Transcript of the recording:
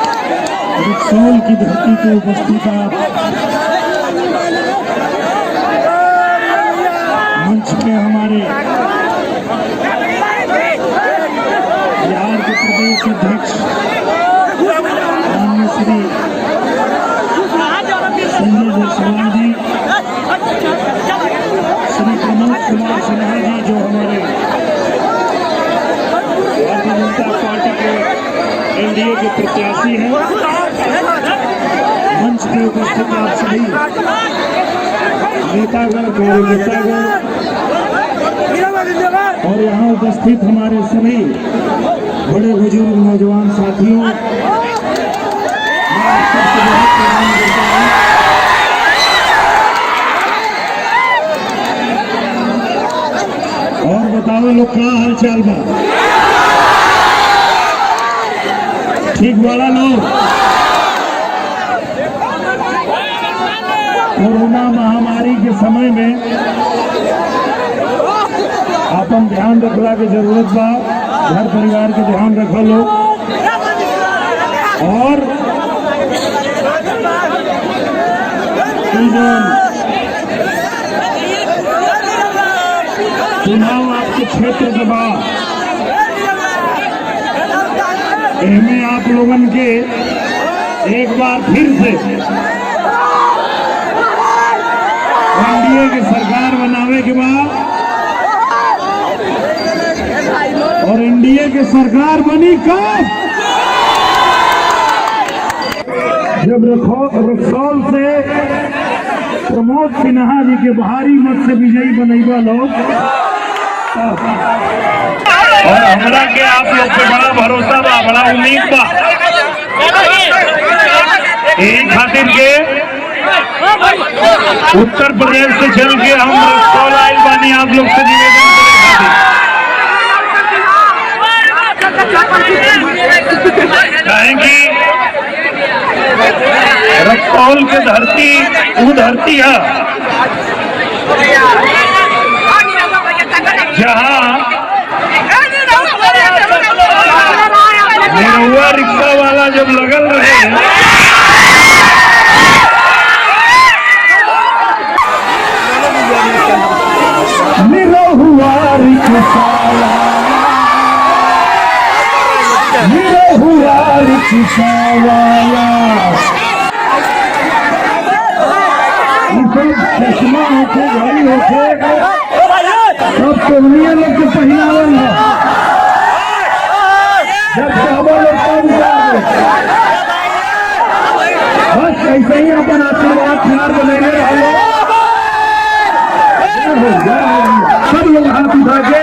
रक्सौल की धरती पे उपस्थित आप मंच पे हमारे बिहार के प्रदेश अध्यक्ष माननीय श्री संजय जायसवाल जी, श्री प्रमोद कुमार सिन्हा जी जो हमारे भारतीय जनता पार्टी के एनडीए के प्रत्याशी हैं, मंच पे उपस्थित आप सभी नेतागण, कार्यकर्तागण और यहाँ उपस्थित हमारे सभी बड़े बुजुर्ग नौजवान साथियों, और बताओ लोग क्या हाल चाल बा? ठीक वाला लोग? कोरोना महामारी के समय में आपन ध्यान रखला के जरूरत बा, घर परिवार के ध्यान रखो लोग, और चुनाव आपके क्षेत्र के बाद इनमें आप लोगन के एक बार फिर से एनडीए की सरकार बनावे के बाद, और एनडीए की सरकार बनी कब? जब रक्सौल से प्रमोद सिन्हा जी के भारी मत से विजयी बनैबा लोग, और हमरा के आप लोग पे बड़ा भरोसा बा, बड़ा उम्मीद बा, यही खातिर के उत्तर प्रदेश से चल के हम रक्सौल आइल बानी आप लोग से निवेदन करेंगे। रक्सौल के धरती वो धरती है जहाँ निरहुआ रिक्शा वाला जब लगल रहे, निरहुआ रिक्शा वाला चश्मा होके घड़ी होके सब तोहनिया लोग के पहनावन है, जब चावल लोग कम जाए बस ऐसे ही अपन आशीर्वाद खिलार बनेंगे। सब लोग हाथ उठा के